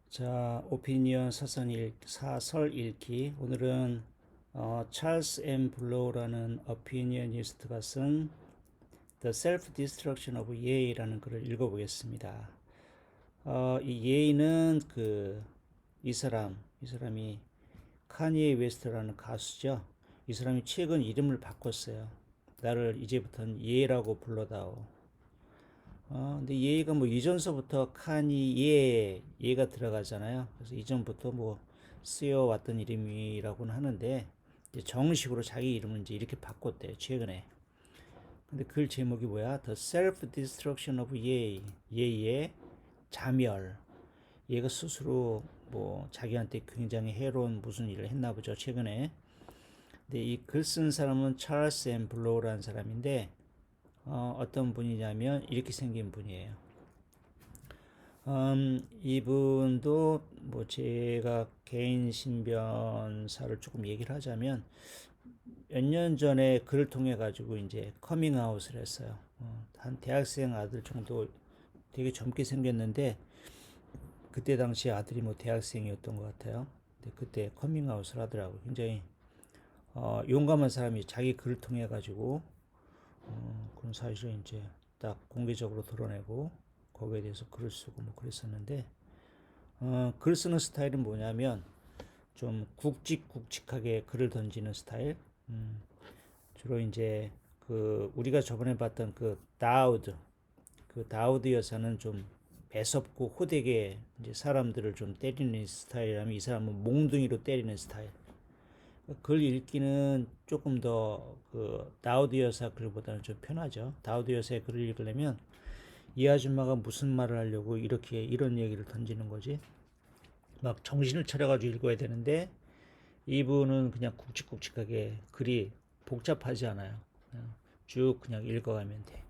자, 오피니언 사설 읽기. 오늘은 찰스 M. 블로우라는 오피니언리스트가 쓴 The Self-Destruction of Ye라는 글을 읽어보겠습니다. 이 예는 이 사람이 카니에 웨스트라는 가수죠. 이 사람이 최근 이름을 바꿨어요. 나를 이제부터는 예라고 불러다오. 근데 예가 뭐 이전서부터 예가 들어가잖아요. 그래서 이전부터 뭐 쓰여왔던 이름이라고는 하는데 이제 정식으로 자기 이름을 이제 이렇게 바꿨대요. 최근에. 근데 글 제목이 뭐야? The Self-Destruction of 예의 자멸. 얘가 스스로 뭐 자기한테 굉장히 해로운 무슨 일을 했나 보죠. 최근에. 근데 이 글 쓴 사람은 찰스 앤 블로우라는 사람인데 어떤 분이냐면 이렇게 생긴 분이에요. 이분도 뭐 제가 개인 신변사를 조금 얘기를 하자면 몇 년 전에 글을 통해 가지고 이제 커밍아웃을 했어요. 한 대학생 아들 정도 되게 젊게 생겼는데 그때 당시 아들이 뭐 대학생이었던 것 같아요. 근데 그때 커밍아웃을 하더라고요. 굉장히 용감한 사람이 자기 글을 통해 가지고 그런 사실을 이제 딱 공개적으로 드러내고 거기에 대해서 글을 쓰고 뭐 그랬었는데 글 쓰는 스타일은 뭐냐면 좀 굵직굵직하게 글을 던지는 스타일. 주로 이제 우리가 저번에 봤던 그 다우드 여사는 좀 매섭고 호되게 이제 사람들을 좀 때리는 스타일이라면 이 사람은 몽둥이로 때리는 스타일. 글 읽기는 조금 더 다우드 여사 글보다는 좀 편하죠. 다우드 여사의 글을 읽으려면 이 아줌마가 무슨 말을 하려고 이렇게 이런 얘기를 던지는 거지? 막 정신을 차려가지고 읽어야 되는데 이분은 그냥 굵직굵직하게 글이 복잡하지 않아요. 그냥 쭉 그냥 읽어가면 돼.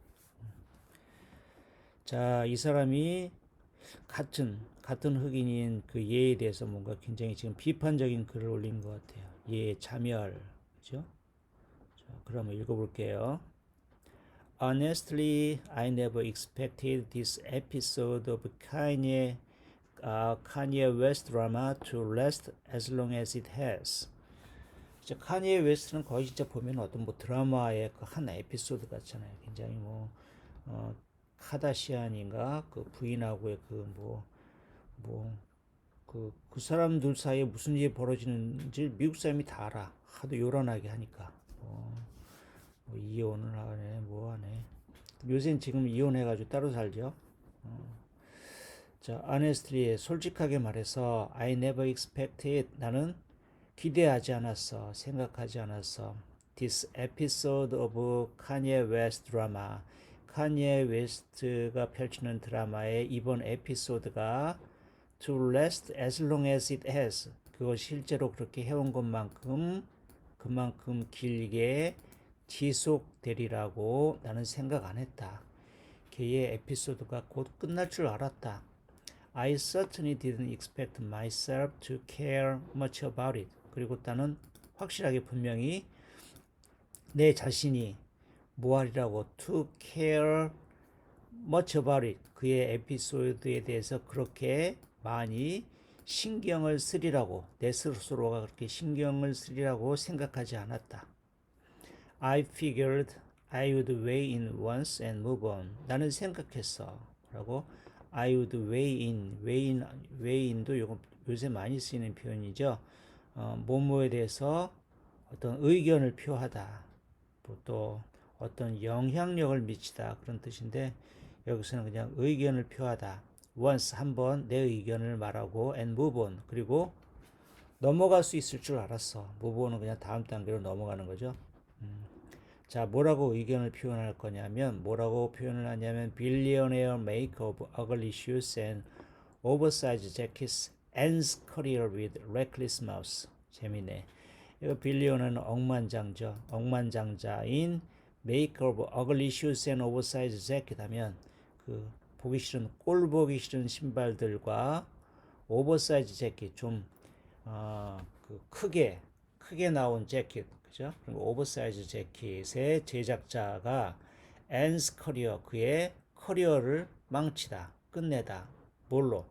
자, 이 사람이 같은 흑인인 그 예에 대해서 뭔가 굉장히 지금 비판적인 글을 올린 것 같아요. 예, 자멸, 그죠? 자, 그럼 한번 읽어볼게요. Honestly, I never expected this episode of Kanye West drama to last as long as it has. 진짜 카니에 웨스트는 거의 진짜 보면 어떤 뭐 드라마의 그 한 에피소드 같잖아요. 굉장히 카다시안인가 그 부인하고의 그 사람들 사이에 무슨 일이 벌어지는지 미국 사람이 다 알아. 하도 요란하게 하니까. 뭐 이혼을 하네, 뭐 하네. 요새는 지금 이혼해가지고 따로 살죠. 자, honestly, 솔직하게 말해서, I never expected, 나는 기대하지 않았어, 생각하지 않았어. This episode of Kanye West drama, 카니에 웨스트가 펼치는 드라마의 이번 에피소드가 to last as long as it has, 그것이 실제로 그렇게 해온 것만큼 그만큼 길게 지속되리라고 나는 생각 안 했다. 걔의 에피소드가 곧 끝날 줄 알았다. I certainly didn't expect myself to care much about it. 그리고 나는 확실하게 분명히 내 자신이 뭐하리라고 to care much about it. 그의 에피소드에 대해서 그렇게 많이 신경을 쓰리라고 내 스스로가 그렇게 신경을 쓰리라고 생각하지 않았다. I figured I would weigh in once and move on. 나는 생각했어. 라고 I would weigh in도 요새 많이 쓰이는 표현이죠. 뭐뭐에 대해서 어떤 의견을 표하다. 또 어떤 영향력을 미치다 그런 뜻인데 여기서는 그냥 의견을 표하다. once 한 번 내 의견을 말하고 and move on 그리고 넘어갈 수 있을 줄 알았어. move on은 그냥 다음 단계로 넘어가는 거죠. 자, 뭐라고 의견을 표현할 거냐면 뭐라고 표현을 하냐면 billionaire make of ugly shoes and oversized jackets ends career with reckless mouse. 재미네. 이거 빌리언은 억만장자인 make of ugly shoes and oversized jacket 하면 보기 싫은 꼴 보기 싫은 신발들과 오버사이즈 재킷 크게 나온 재킷 그죠? 그리고 오버사이즈 재킷의 제작자가 ends 커리어 그의 커리어를 망치다 끝내다 뭘로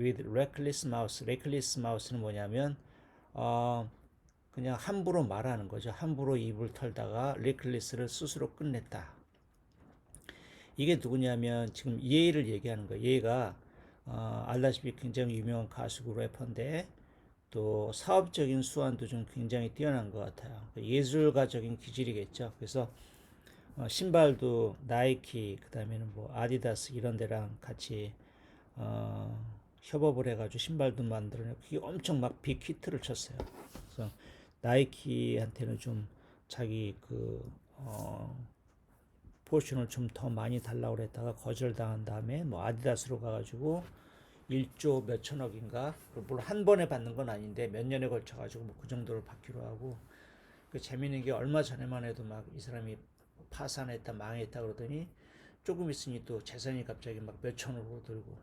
with reckless mouth. reckless mouth는 뭐냐면 그냥 함부로 말하는 거죠. 함부로 입을 털다가 reckless를 스스로 끝냈다. 이게 누구냐면 지금 예를 얘기하는 거예요. 얘가 알다시피 굉장히 유명한 가수고 래퍼인데 또 사업적인 수완도 좀 굉장히 뛰어난 것 같아요. 예술가적인 기질이겠죠. 그래서 신발도 나이키, 그 다음에는 뭐 아디다스 이런 데랑 같이 협업을 해가지고 신발도 만들어내고 그게 엄청 막 빅히트를 쳤어요. 그래서 나이키한테는 좀 자기 포션을 좀 더 많이 달라고 그랬다가 거절당한 다음에 뭐 아디다스로 가가지고 1조 몇천억인가 물론 한 번에 받는 건 아닌데 몇 년에 걸쳐 가지고 뭐 그 정도를 받기로 하고 그 재밌는 게 얼마 전에만 해도 막 이 사람이 파산했다 망했다 그러더니 조금 있으니 또 재산이 갑자기 막 몇천억으로 들고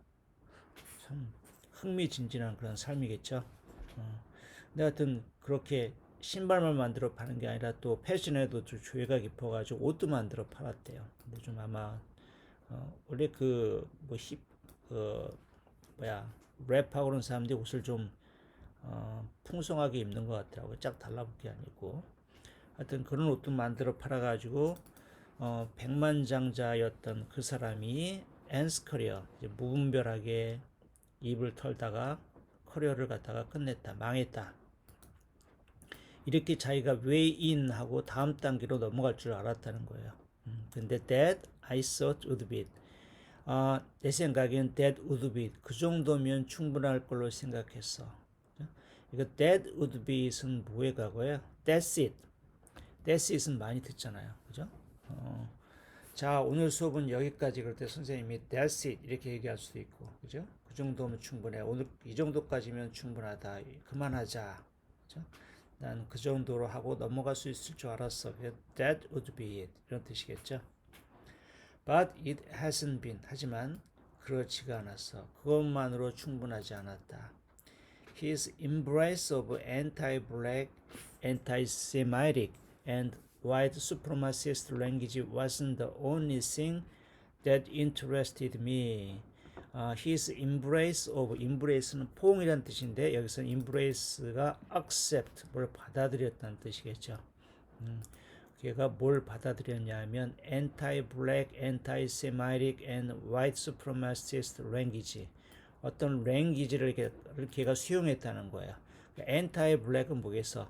참 흥미진진한 그런 삶이겠죠. 근데 하여튼 그렇게 신발만 만들어 파는 게 아니라 또 패션에도 좀 조예가 깊어가지고 옷도 만들어 팔았대요. 근데 좀 아마 원래 그뭐 힙, 그 뭐야 랩하고 그런 사람들이 옷을 좀 풍성하게 입는 것 같더라고요. 쫙 달라붙게 아니고. 하여튼 그런 옷도 만들어 팔아가지고 백만장자였던 그 사람이 엔스 커리어 무분별하게 입을 털다가 커리어를 갖다가 끝냈다, 망했다. 이렇게 자기가 웨이인 하고 다음 단계로 넘어갈 줄 알았다는 거예요. 근데 that I thought would be it. 내 생각엔 that would be it. 그 정도면 충분할 걸로 생각했어. 이거 that would be it은 뭐의 과거예요? That's it. That's it은 많이 듣잖아요. 그죠? 자, 오늘 수업은 여기까지. 그럴 때 선생님이 That's it 이렇게 얘기할 수도 있고, 그죠? 그 정도면 충분해. 오늘 이 정도까지면 충분하다. 그만하자. 그죠? 난 그 정도로 하고 넘어갈 수 있을 줄 알았어. That would be it. 이런 뜻이겠죠. But it hasn't been. 하지만 그렇지가 않았어. 그것만으로 충분하지 않았다. His embrace of anti-black, anti-Semitic, and white supremacist language wasn't the only thing that interested me. His embrace of embrace는 포옹이란 뜻인데 여기서 embrace가 accept, 뭘 받아들였다는 뜻이겠죠. 걔가 뭘 받아들였냐면 anti-black, anti-Semitic, and white supremacist language. 어떤 랭귀지를 걔가 수용했다는 거예요. anti-black은 뭐겠어?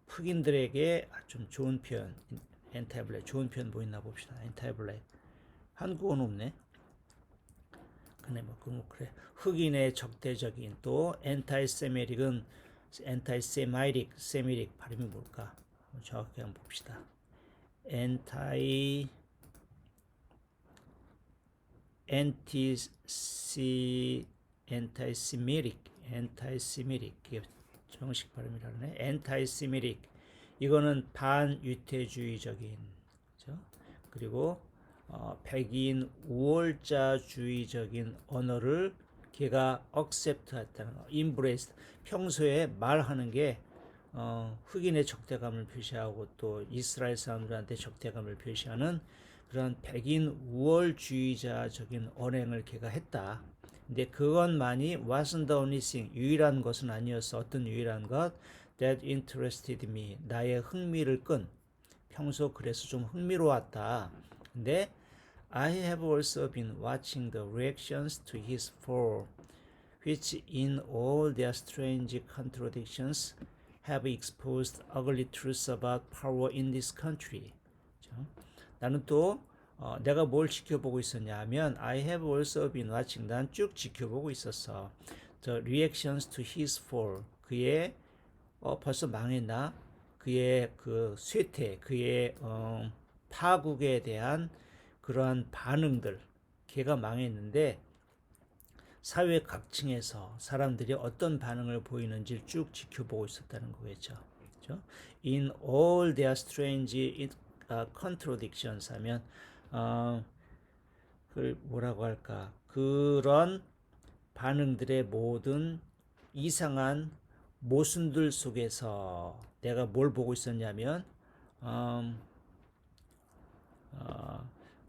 흑인들에게 좀 좋은 표현, anti-black 좋은 표현 뭐 있나 봅시다. anti-black 한국어는 없네. 그래 뭐 그래 흑인의 적대적인 또 anti-Semitic은 anti-Semitic, Semitic 발음이 뭘까? 정확히 한번 봅시다. anti-Semitic 이게 정식 발음이라네. anti-Semitic 이거는 반유태주의적인, 그죠? 그리고 백인 우월자주의적인 언어를 걔가 accept 했다는 거, embrace. 평소에 말하는 게 흑인의 적대감을 표시하고 또 이스라엘 사람들한테 적대감을 표시하는 그런 백인 우월주의자적인 언행을 걔가 했다. 근데 그것만이 wasn't the only thing, 유일한 것은 아니었어. 어떤 유일한 것? That interested me, 나의 흥미를 끈. 평소 그래서 좀 흥미로웠다. 근데 I have also been watching the reactions to his fall, which in all their strange contradictions have exposed ugly truths about power in this country. 나는 또 내가 뭘 지켜보고 있었냐 하면 I have also been watching, 난 쭉 지켜보고 있었어. The reactions to his fall, 그의 벌써 망했나? 그의 그 쇠퇴, 그의 파국에 대한 그러한 반응들, 걔가 망했는데 사회 각층에서 사람들이 어떤 반응을 보이는지 쭉 지켜보고 있었다는 거겠죠. 그렇죠? In all their strange contradictions 하면 그걸 뭐라고 할까? 그런 반응들의 모든 이상한 모순들 속에서 내가 뭘 보고 있었냐면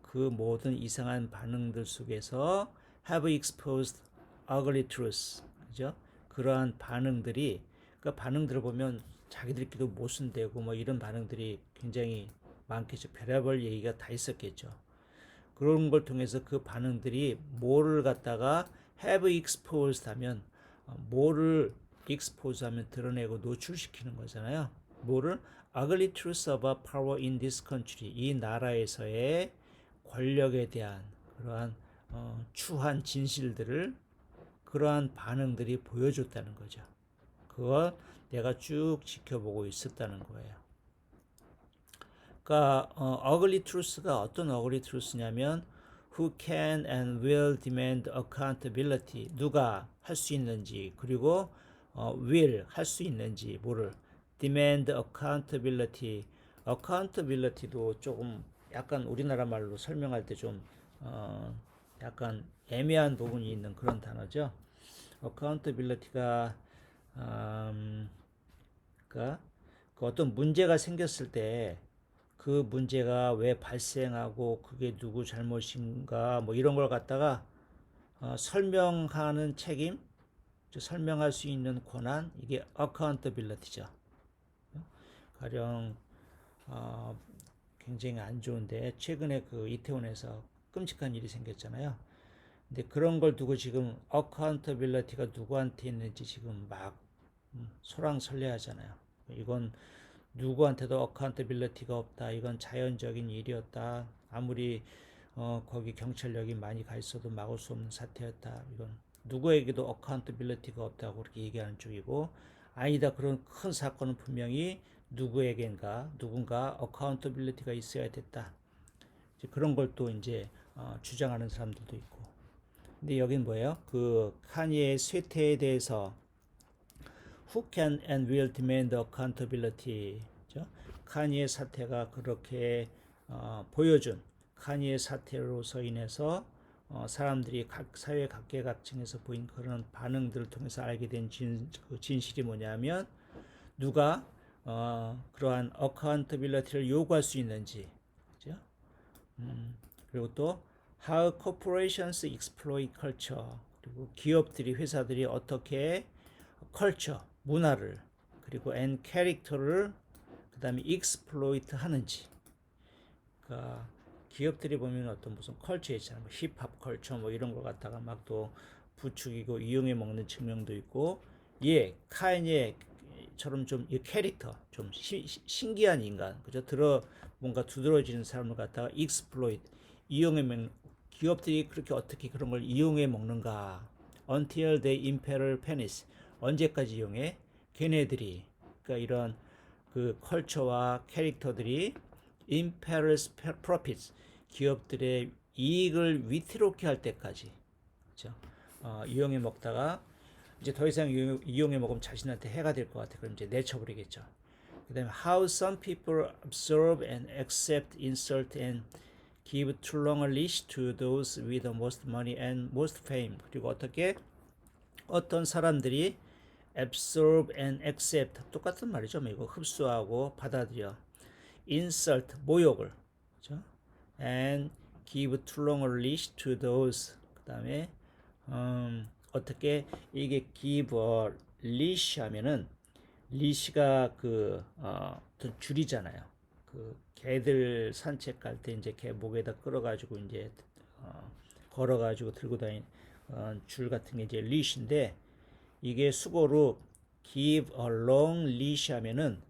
그 모든 이상한 반응들 속에서 have exposed ugly truth. 그죠? 그러한 반응들이, 그 반응들을 보면 자기들끼리도 모순되고 뭐 이런 반응들이 굉장히 많겠죠. 별의별 얘기가 다 있었겠죠. 그런 걸 통해서 그 반응들이 뭐를 갖다가 have exposed 하면 뭐를 expose 하면 드러내고 노출시키는 거잖아요. 뭐를 ugly truth about power in this country, 이 나라에서의 권력에 대한 그러한 추한 진실들을, 그러한 반응들이 보여줬다는 거죠. 그걸 내가 쭉 지켜보고 있었다는 거예요. 그러니까 ugly truth가 어떤 ugly truth냐면 who can and will demand accountability, 누가 할 수 있는지, 그리고 will 할 수 있는지, 뭐를 demand accountability. accountability도 조금 약간 우리나라 말로 설명할 때 좀 약간 애매한 부분이 있는 그런 단어죠. accountability가 그러니까 그 어떤 문제가 생겼을 때 그 문제가 왜 발생하고 그게 누구 잘못인가 뭐 이런 걸 갖다가 설명하는 책임, 설명할 수 있는 권한, 이게 accountability죠. 가령 굉장히 안 좋은데 최근에 그 이태원에서 끔찍한 일이 생겼잖아요. 근데 그런 걸 두고 지금 accountability가 누구한테 있는지 지금 막 소랑설레하잖아요. 이건 누구한테도 어카운터빌리티가 없다. 이건 자연적인 일이었다. 아무리 거기 경찰력이 많이 가 있어도 막을 수 없는 사태였다. 이건 누구에게도 어카운터빌리티가 없다고 그렇게 얘기하는 쪽이고, 아니다. 그런 큰 사건은 분명히 누구에겐가 누군가 어카운터빌리티가 있어야 됐다. 이제 그런 걸 또 이제 주장하는 사람들도 있고. 근데 여긴 뭐예요? 그 카니의 쇠퇴에 대해서 Who can and will demand accountability. 카니의 사태가 그렇게 보여준, 카니의 사태로서 인해서 사람들이 각 사회 각계각층에서 보인 그런 반응들을 통해서 알게 된 그 진실이 뭐냐면 누가 그러한 accountability를 요구할 수 있는지, 그죠? 그리고 또 how corporations exploit culture, 그리고 기업들이, 회사들이 어떻게 culture, 문화를, 그리고 and character를 그 다음에 exploit 하는지. 그러니까 기업들이 보면 어떤 무슨 컬처 있잖아요. 뭐 힙합 컬처 뭐 이런 거 갖다가 막 또 부추기고 이용해 먹는 측면도 있고, 카니에처럼 좀 이 캐릭터, 좀 신기한 인간, 그죠? 뭔가 두드러지는 사람을 갖다가 exploit, 이용해 먹는, 기업들이 그렇게 어떻게 그런 걸 이용해 먹는가. until they imperial penis, 언제까지 이용해? 걔네들이, 그러니까 이런 그 컬처와 캐릭터들이 imperial profits, 기업들의 이익을 위태롭게 할 때까지, 그렇죠? 이용해 먹다가 이제 더 이상 이용해 먹으면 자신한테 해가 될 것 같아. 그럼 이제 내쳐버리겠죠. 그다음에 how some people absorb and accept insult and give too long a leash to those with the most money and most fame. 그리고 어떻게 어떤 사람들이 absorb and accept, 똑같은 말이죠. 이거 흡수하고 받아들여. insult, 모욕을, 그렇죠? and give too long a leash to those. 그다음에 어떻게 이게 give a leash 하면은 leash가 그 어떤 줄이잖아요. 그 개들 산책 갈 때 이제 개 목에다 끌어가지고 이제 걸어가지고 들고 다니는 줄 같은 게 이제 leash인데, 이게 수고로 give a long leash 하면은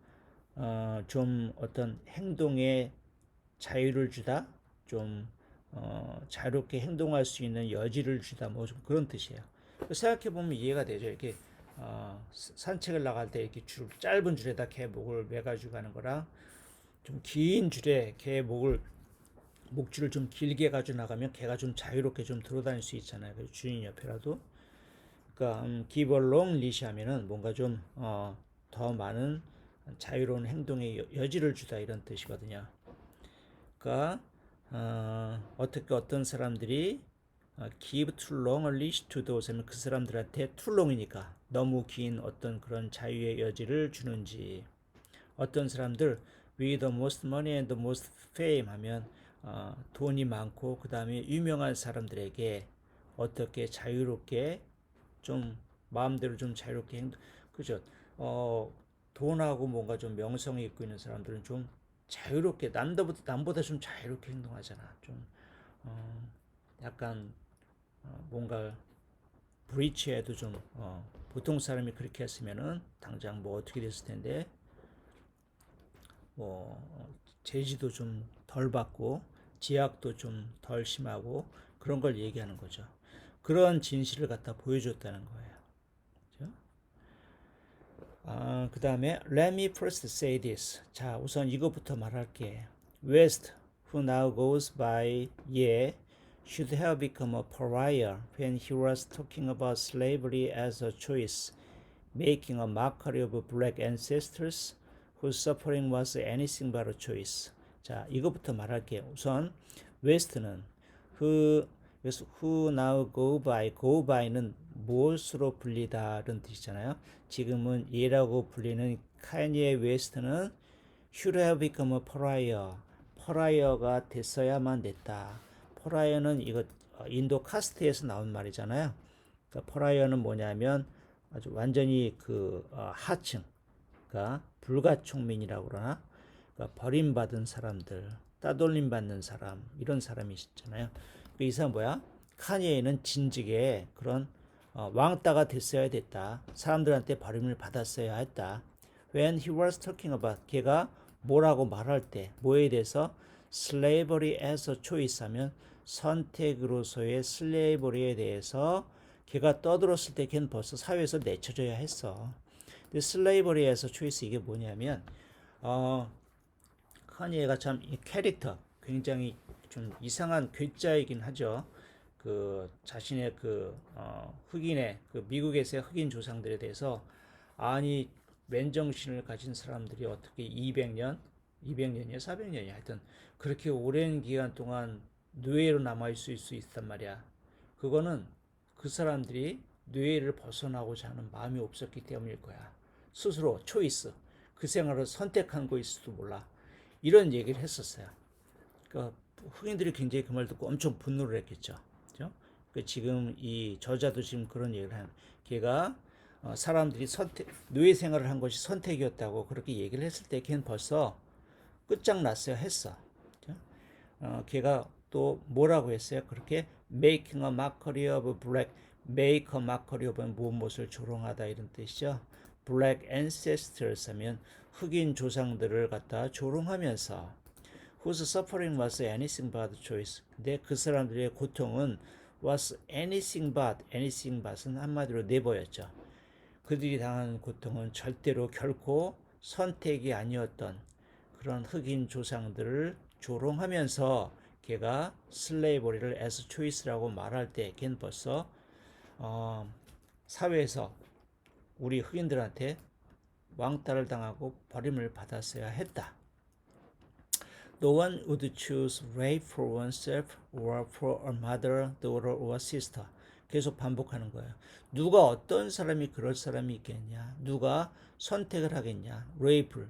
좀 어떤 행동에 자유를 주다, 좀 자유롭게 행동할 수 있는 여지를 주다, 뭐 좀 그런 뜻이에요. 생각해 보면 이해가 되죠. 이렇게 산책을 나갈 때 이렇게 짧은 줄에다 개 목을 매가지고 가는 거랑 좀 긴 줄에 개 목줄을 좀 길게 가지고 나가면 개가 좀 자유롭게 좀 돌아다닐 수 있잖아요. 주인 옆에라도. 그러니까 give a long leash 하면은 뭔가 좀 더 많은 자유로운 행동의 여지를 주다, 이런 뜻이거든요. 그러니까 어떻게 어떤 사람들이 give too long a leash to those 하면 그 사람들한테 too long이니까 너무 긴 어떤 그런 자유의 여지를 주는지, 어떤 사람들 with the most money and the most fame 하면 돈이 많고 그 다음에 유명한 사람들에게 어떻게 자유롭게 좀 마음대로 좀 자유롭게 그죠? 돈하고 뭔가 좀 명성이 있고 있는 사람들은 좀 자유롭게 남보다 좀 자유롭게 행동하잖아. 좀 어, 약간 뭔가 브리치에도 좀 보통 사람이 그렇게 했으면은 당장 뭐 어떻게 됐을 텐데 뭐 제지도 좀 덜 받고 제약도 좀 덜 심하고 그런 걸 얘기하는 거죠. 그런 진실을 갖다 보여줬다는 거예요. 그죠? 그 다음에 let me first say this. 자, 우선 이거부터 말할게. West, who now goes by Ye, should have become a pariah when he was talking about slavery as a choice, making a mockery of black ancestors whose suffering was anything but a choice. 자, 이거부터 말할게요. 우선 웨스트는 who now go by는 무엇으로 불리다는 뜻이잖아요. 지금은 얘라고 불리는 카니에 웨스트는 should have become a pariah. pariah가 됐어야만 됐다. pariah는 이거 인도 카스트에서 나온 말이잖아요. 그러니까 pariah는 뭐냐면 아주 완전히 하층, 그러니까 불가촉민이라고 그러나, 그러니까 버림받은 사람들, 따돌림 받는 사람, 이런 사람이 있잖아요. 이 사람 뭐야? 카니에는 진즉에 그런 왕따가 됐어야 됐다. 사람들한테 버림을 받았어야 했다. When he was talking about, 걔가 뭐라고 말할 때, 뭐에 대해서 slavery as a choice 하면 선택으로서의 슬레이버리에 대해서 걔가 떠들었을 때 걔는 벌써 사회에서 내쳐져야 했어. 근데 슬레이버리에서 초이스 이게 뭐냐면 카니에가 참 이 캐릭터 굉장히 좀 이상한 괴짜이긴 하죠. 자신의 흑인의 미국에서의 흑인 조상들에 대해서 아니 맨정신을 가진 사람들이 어떻게 200년이야 400년이야 하여튼 그렇게 오랜 기간 동안 노예로 남아 있을 수 있단 말이야. 그거는 그 사람들이 뇌를 벗어나고자 하는 마음이 없었기 때문일 거야. 스스로 초이스, 그 생활을 선택한 거일지도 몰라. 이런 얘기를 했었어요. 그러니까 흑인들이 굉장히 그 말 듣고 엄청 분노를 했겠죠. 그죠? 지금 이 저자도 지금 그런 얘기를 하는, 걔가 사람들이 노예 생활을 한 것이 선택이었다고 그렇게 얘기를 했을 때 걔는 벌써 끝장났어야 했어. 그죠? 걔가 또 뭐라고 했어요? 그렇게 making a mockery of black, make a mockery of 무엇을 조롱하다 이런 뜻이죠. black ancestors 하면 흑인 조상들을 갖다 조롱하면서 whose suffering was anything but choice. 근데 그 사람들의 고통은 was anything but은 한마디로 never였죠. 그들이 당한 고통은 절대로 결코 선택이 아니었던 그런 흑인 조상들을 조롱하면서 걔가 슬레이버리를 as choice라고 말할 때 걔는 벌써 사회에서 우리 흑인들한테 왕따를 당하고 버림을 받았어야 했다. No one would choose rape for oneself or for a mother, daughter or sister. 계속 반복하는 거예요. 누가 어떤 사람이 그럴 사람이 있겠냐? 누가 선택을 하겠냐? 레이프를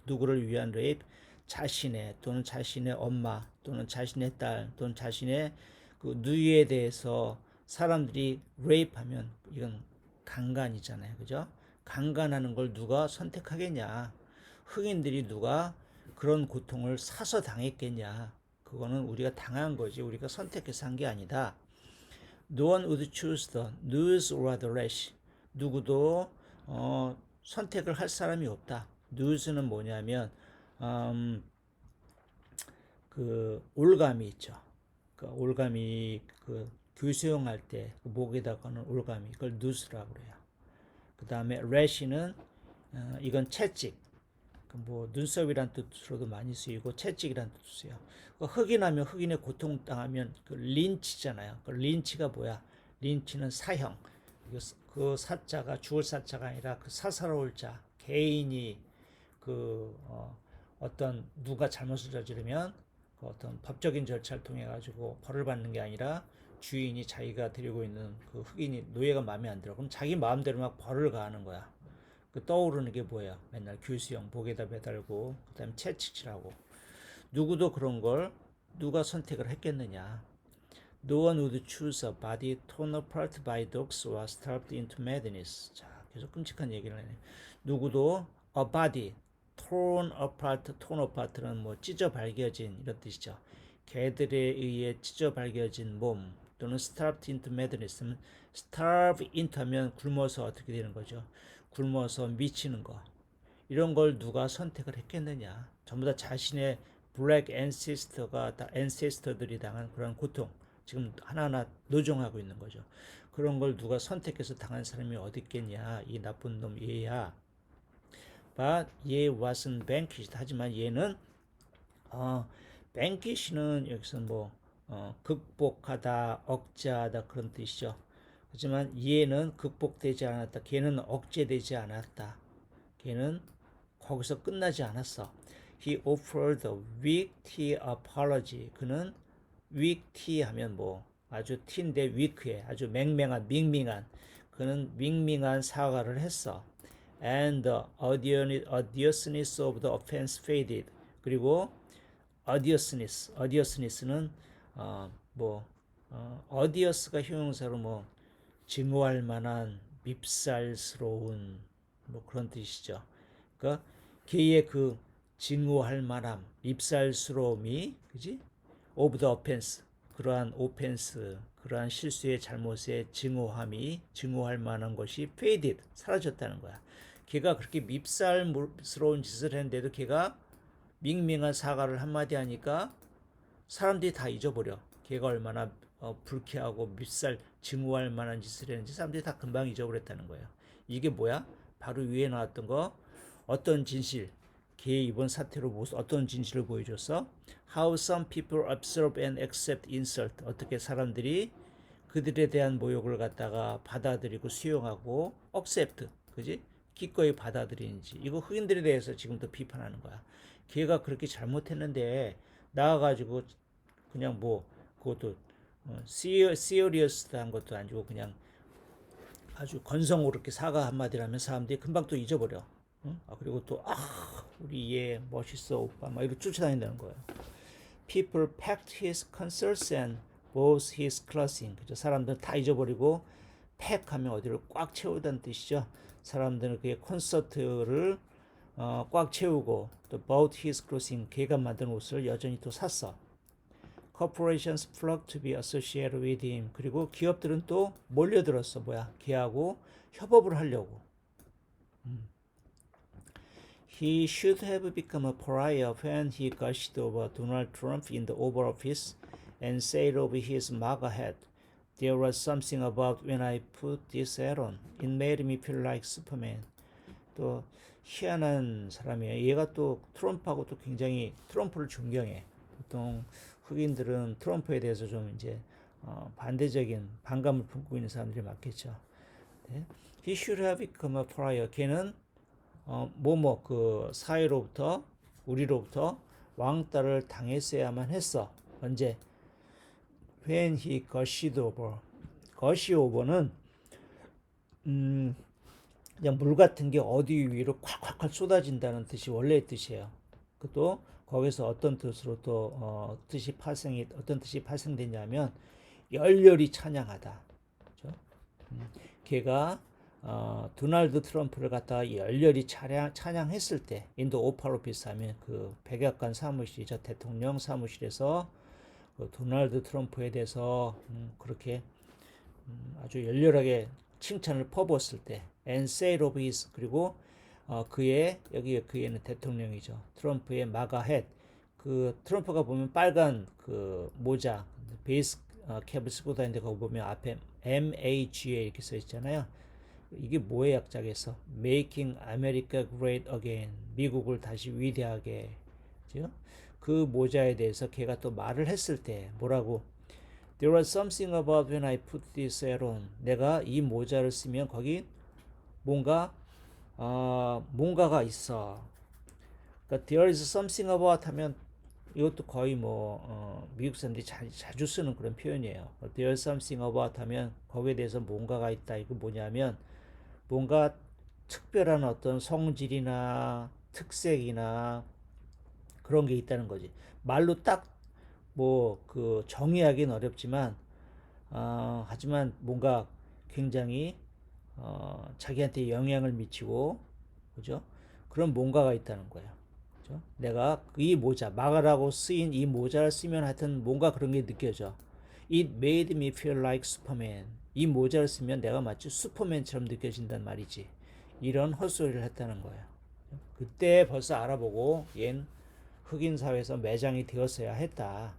누구를 위한 레이프? 자신의 또는 자신의 엄마 또는 자신의 딸 또는 자신의 그 누이에 대해서 사람들이 레이프하면 이건 강간이잖아요, 그죠? 강간하는 걸 누가 선택하겠냐? 흑인들이 누가 그런 고통을 사서 당했겠냐? 그거는 우리가 당한 거지 우리가 선택해서 한 게 아니다. No one would choose the news or the rash. 누구도 선택을 할 사람이 없다. news는 뭐냐면 올가미 있죠. 올가미 교수용할 때 목에다 거는 올가미 그걸 news라고 그래요. 그 다음에 rash는 이건 채찍. 눈썹이란 뜻으로도 많이 쓰이고 채찍이란 뜻도 쓰여요. 흑인하면 흑인의 고통당하면 린치잖아요. 린치가 뭐야? 린치는 사형. 그 사자가 죽을 사자가 아니라 그 사사로울 자 개인이 어떤 누가 잘못을 저지르면 어떤 법적인 절차를 통해 가지고 벌을 받는 게 아니라 주인이 자기가 데리고 있는 그 흑인이 노예가 마음에 안 들어. 그럼 자기 마음대로 막 벌을 가하는 거야. 떠오르는 게 뭐야? 맨날 교수형 목에다 매달고 그다음에 채찍질하고 누구도 그런 걸 누가 선택을 했겠느냐? No one would choose a body torn apart by dogs or starved into madness. 자, 계속 끔찍한 얘기를 하네. 누구도 a body torn apart는 뭐 찢어 발겨진 이런 뜻이죠. 개들에 의해 찢어 발겨진 몸 또는 starved into madness는 starve into 하면 굶어서 어떻게 되는 거죠? 굶어서 미치는 거. 이런 걸 누가 선택을 했겠느냐? 전부 다 자신의 블랙 앤세스터들이 당한 그런 고통 지금 하나하나 노정하고 있는 거죠. 그런 걸 누가 선택해서 당한 사람이 어디 있겠냐? 이 나쁜 놈 얘야. But 얘 wasn't vanquished. 하지만 얘는 vanquish는 여기서 뭐 극복하다, 억제하다 그런 뜻이죠. 하지만 얘는 극복되지 않았다. 걔는 억제되지 않았다. 걔는 거기서 끝나지 않았어. He offered a weak tea apology. 그는 weak tea 하면 뭐 아주 티인데 weak해. 아주 맹맹한, 밍밍한. 그는 밍밍한 사과를 했어. And the odiousness of the offense faded. 그리고 odiousness는 odious가 형용사로 뭐 증오할 만한 밉살스러운 뭐 그런 뜻이죠. 그러니까 걔의 그 증오할 만함, 밉살스러움이, 그지? of the offense, 그러한 오펜스, 그러한 실수의 잘못의 증오할 만한 것이 faded, 사라졌다는 거야. 걔가 그렇게 밉살스러운 짓을 했는데도 걔가 밍밍한 사과를 한마디 하니까 사람들이 다 잊어버려. 걔가 얼마나 불쾌하고 증오할 만한 짓을 했는지 사람들이 다 금방 잊어버렸다는 거예요. 이게 뭐야? 바로 위에 나왔던 거. 어떤 진실, 걔의 이번 사태로 어떤 진실을 보여줬어? How some people observe and accept insult. 어떻게 사람들이 그들에 대한 모욕을 갖다가 받아들이고 수용하고 accept, 그지? 기꺼이 받아들이는지. 이거 흑인들에 대해서 지금도 비판하는 거야. 걔가 그렇게 잘못했는데 나와가지고 그냥 뭐 그것도 시리어스한 것도 아니고 그냥 아주 건성으로 이렇게 사과 한마디를 하면 사람들이 금방 또 잊어버려. 응? 그리고 또 우리 얘 멋있어 오빠 막 이렇게 쫓아다닌다는 거예요. People packed his concerts and bought his clothing. 그죠? 사람들 다 잊어버리고 팩하면 어디를 꽉 채우다는 뜻이죠. 사람들은 그의 콘서트를 꽉 채우고 또 bought his clothing, 걔가 만든 옷을 여전히 또 샀어. Corporations flocked to be associated with him. 그리고 기업들은 또 몰려들었어. 걔하고 협업을 하려고. He should have become a pariah when he gushed over Donald Trump in the Oval Office and said of his MAGA hat, "There was something about when I put this hat on. It made me feel like Superman." 또 희한한 사람이에요. 얘가 또 트럼프하고 또 굉장히 트럼프를 존경해. 보통 흑인들은 트럼프에 대해서 좀 이제 반대적인 반감을 품고 있는 사람들이 많겠죠. 네? He should have become a pariah. 걔는 그 사회로부터 우리로부터 왕따를 당했어야만 했어. 언제? When he gushed over. gush over는 그냥 물 같은 게 어디 위로 콱콱콱 쏟아진다는 뜻이 원래의 뜻이에요. 또 거기서 어떤 뜻으로 또 어떤 뜻이 발생되냐면 열렬히 찬양하다. 그렇죠? 걔가 도널드 트럼프를 갖다가 열렬히 찬양했을 때 인도 오팔 오피스 하면 그 백악관 사무실이죠. 대통령 사무실에서 그 도널드 트럼프에 대해서 그렇게 아주 열렬하게 칭찬을 퍼부었을 때 and said of his, 그리고 그에는 대통령이죠. 트럼프의 마가 햇, 그 트럼프가 보면 빨간 그 모자 베이스 캡을 쓰고 다니는데 거기 보면 앞에 MAGA 이렇게 써 있잖아요. 이게 뭐의 약자겠어? Making America Great Again. 미국을 다시 위대하게. 그죠? 그 모자에 대해서 걔가 또 말을 했을 때 뭐라고? There was something about when I put this hat on. 내가 이 모자를 쓰면 거기 뭔가가 있어. 그러니까 there is something about 하면 이것도 거의 미국 사람들이 자주 쓰는 그런 표현이에요. There is something about 하면 거기에 대해서 뭔가가 있다. 이거 뭐냐면 뭔가 특별한 어떤 성질이나 특색이나 그런 게 있다는 거지. 말로 딱 그 정의하기는 어렵지만 하지만 뭔가 굉장히 자기한테 영향을 미치고, 그죠? 그런 뭔가가 있다는 거예요. 그죠? 내가 이 모자, 마가라고 쓰인 이 모자를 쓰면 하여튼 뭔가 그런 게 느껴져. It made me feel like Superman. 이 모자를 쓰면 내가 마치 슈퍼맨처럼 느껴진단 말이지. 이런 헛소리를 했다는 거예요. 그때 벌써 알아보고 얜 흑인 사회에서 매장이 되었어야 했다.